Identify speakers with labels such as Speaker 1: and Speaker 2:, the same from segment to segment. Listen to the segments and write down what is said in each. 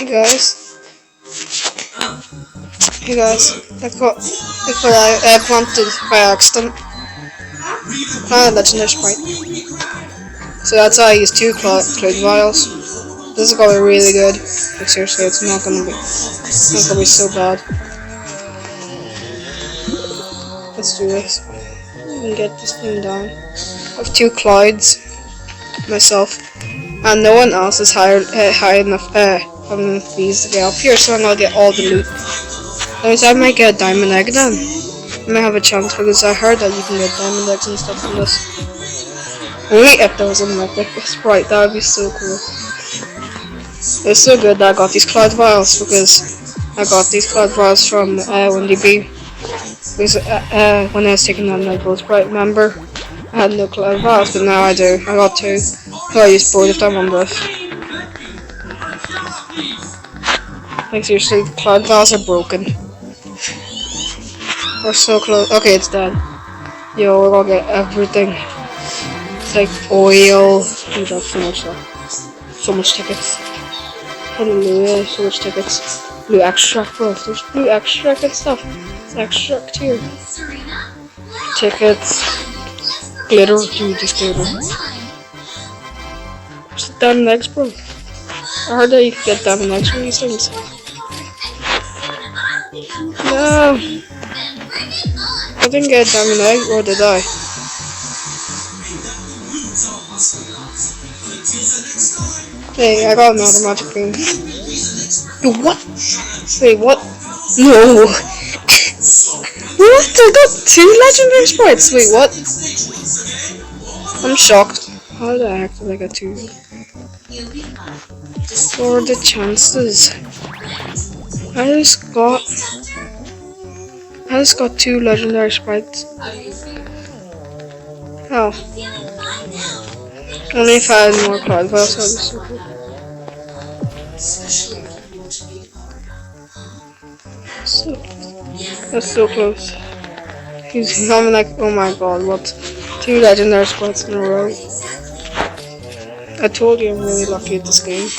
Speaker 1: guys. Hey guys, look what I planted by accident. Ah, legendary sprite. So that's how I use 2 cloud vials. This is gonna be really good. Like seriously, it's not gonna be so bad. Let's do this. And get this thing down. I have 2 clouds myself, and no one else is high enough on these to get up here, so I'm gonna get all the loot. That means I might get a diamond egg then. I might have a chance because I heard that you can get diamond eggs and stuff from this. Only if there was a mythic sprite, that would be so cool. It's so good that I got these cloud vials because I got these cloud vials from Wendy B. Because when I was taking that Nightbolt sprite, remember? I had no cloud vials, but now I do. I got 2. So I used both of them on this. Like seriously, the cloud vials are broken. We're so close. Okay, it's dead. Yo, we're gonna get everything. It's like oil. We got so much stuff. So much tickets. Hallelujah, so much tickets. Blue extract, bro. There's blue extract and stuff. It's extract here. Tickets. Glitter, dude, just glitter. What's the diamond eggs, bro? I heard that you could get diamond eggs from these things. No! I didn't get a diamond egg, or did I? Hey, I got another magic bean. Yo, what? Wait, what? No! What? I got 2 legendary sprites! Wait, what? I'm shocked. How the heck did I get 2? What are the chances? I just got 2 legendary sprites. How? Only if I had more cloud vials, that would be so cool. That's so close. He's coming like, oh my god, what? 2 legendary sprites in a row. I told you I'm really lucky at this game.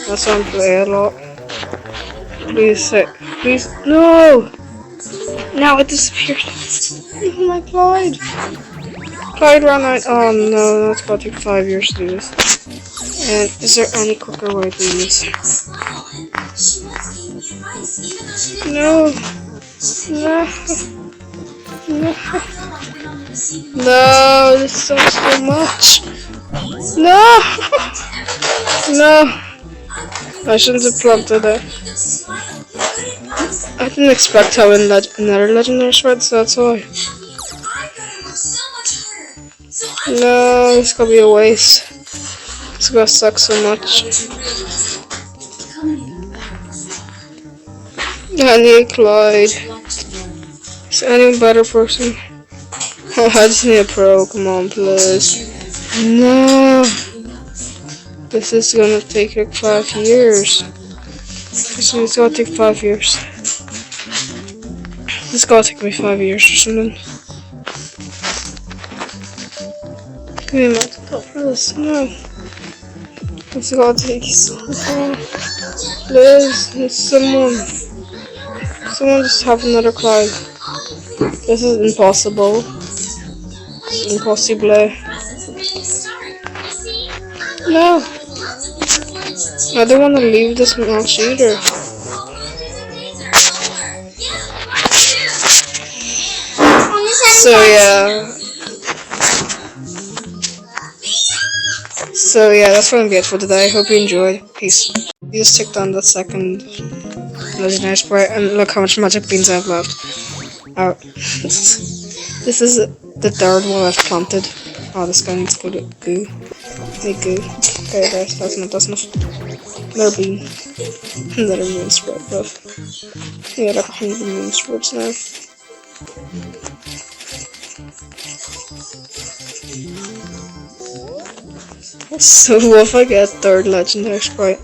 Speaker 1: That's why I'm playing a lot. Please, please, no! Now it disappeared. Oh my Clyde. Clyde ran out. Oh no, that's about to take 5 years to do this. And is there any quicker way to do this? No. No. No. No, this sucks so much. No. No. I shouldn't have planted it. I didn't expect to have another legendary sprite, so that's why. No, it's gonna be a waste. It's gonna suck so much. I need Clyde. Is any better person? Oh, I just need a pro. Come on, please. No. This is gonna take like 5 years. It's gonna take 5 years. It's gonna take me 5 years or something. Give me my top for this. No. It's gonna take so long. Please, it's someone. Someone just have another Clyde. This is impossible. Impossible. No. I don't want to leave this match either. So yeah, that's what I'm getting for today. I hope you enjoyed. Peace. You just took down the 2nd legendary sprite, and look how much magic beans I have left. This is the 3rd one I've planted. Oh, this guy needs to go to goo. Hey, goo. Okay, that's enough. Another bean. Another moon sprite, bro. Yeah, like 100 moon sprites now. So what if I get a 3rd legendary sprite?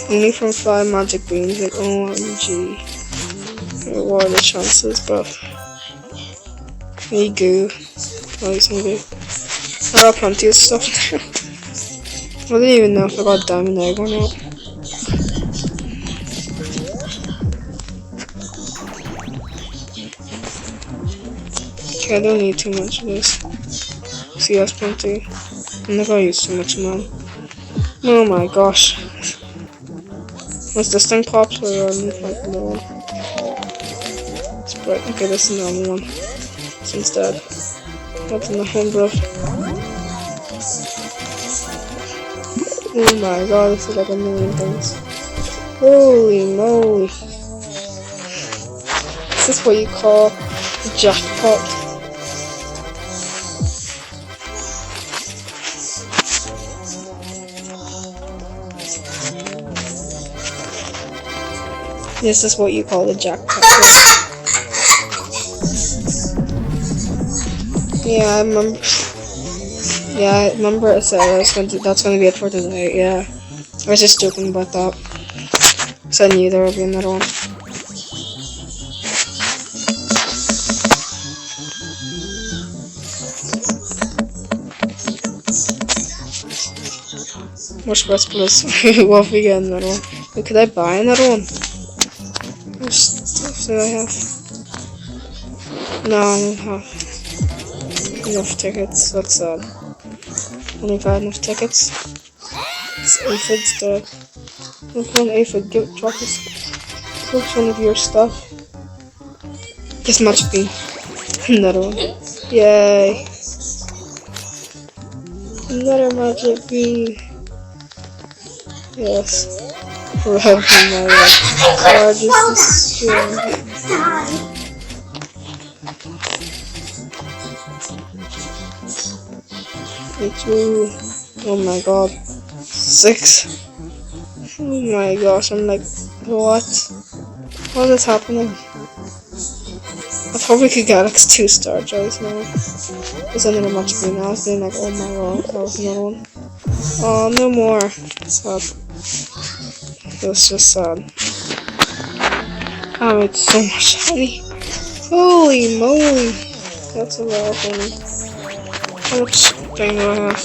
Speaker 1: Only from 5 magic beans, like OMG. What are the chances, bro? Hey, goo. Oh, he's some goo. I got plenty of stuff there. I didn't even know if I got a diamond egg or not. Okay, I don't need too much of this. See, that's plenty. I'm not gonna use too much, man. Oh my gosh. Once this thing pops, we're on like the one. Sprite. Okay, this is the normal one. It's instead. That's in the home, bro. Oh my god, this is like a million things. Holy moly. This is what you call a jackpot. This is what you call the jackpot. Yeah, I remember. Yeah, I remember I said that's gonna be it for today. Yeah, I was just joking about that. So I knew there would be another one. More spreads, please. What if we get another one? Wait, could I buy another one? What stuff do I have? No, I don't have enough tickets. That's sad. Only if I had enough tickets. It's aphids there. Look, one aphid. Drop this. Looks one of your stuff. This magic bean. Another one. Yay. Another magic bean. Yes. Forever my life. Largest string. Two. Oh my god. 6. Oh my gosh, I'm like, what? What is happening? I thought we could get like 2 star jellies now. There's another magic bean. I was being like, oh my god, that was another one. Oh, no more. Sad. It was just sad. I made so much honey. Holy moly. That's a lot of honey. How much thing do I have?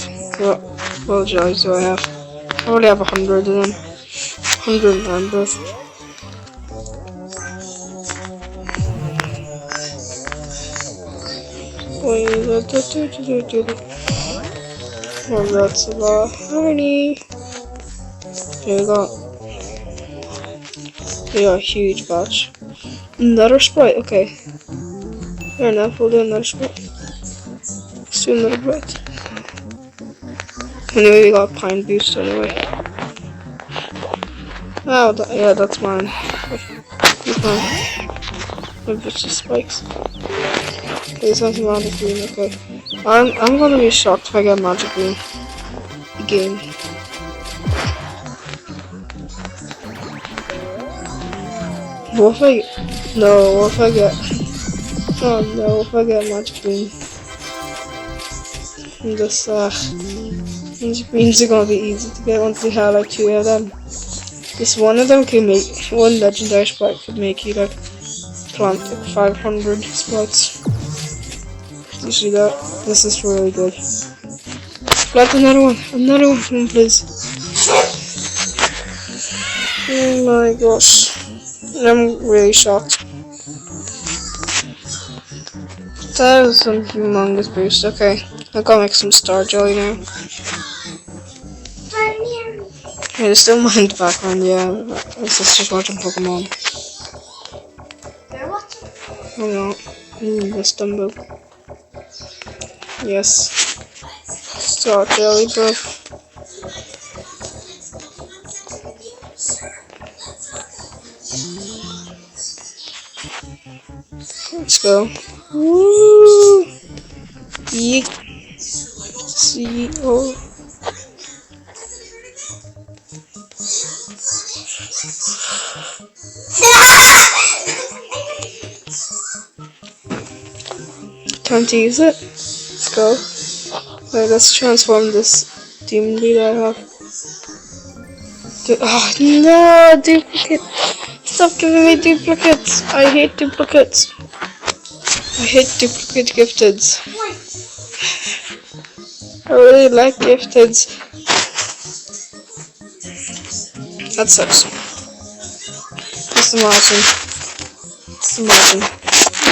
Speaker 1: What jellies do I have? I already have 100 of them. 109 both. Oh, that's a lot of honey. Here we go. We got a huge batch. Another Sprite, okay. Fair enough, we'll do another Sprite. Let's do another Sprite. Anyway, we got a Pine Boost anyway. Oh, yeah, that's mine. Maybe it's just spikes. There's something magic green, okay. I'm gonna be shocked if I get magic green again. What if I get oh no, if I get magic green. This magic greens are gonna be easy to get once you have like 2 of them. This one of them can make one legendary sprite could make you like plant like 500 sprites. You see that? This is really good. Plant another one, please. Oh my gosh. I'm really shocked. That was some humongous boost. Okay, I'm gonna make some star jelly now. Yeah, there's still mine in the background, yeah. It's just watching Pokemon.
Speaker 2: They're watching?
Speaker 1: I'm not. This Dumbo. Yes. Star jelly, bro. Let's go. Woo! Yeet. See. Oh. Time to use it. Let's go. Wait, let's transform this demon bee that I have. Oh no, duplicate! Stop giving me duplicates! I hate duplicates. I hate duplicate gifteds. I really like gifteds. That sucks. Just imagine.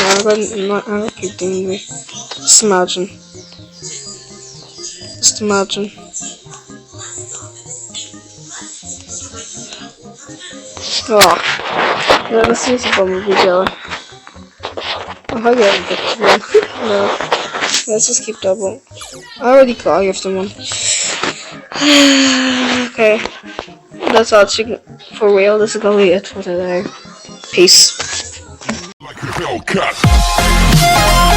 Speaker 1: I'm gonna keep doing it. Just imagine. Just imagine. Oh. Yeah, let's use a bumblebee jelly. Oh, I get a gift one. No. Let's just keep double. I already got a gift one. Okay. That's actually for real. This is gonna be it for today. Peace.
Speaker 3: Like a Hellcat.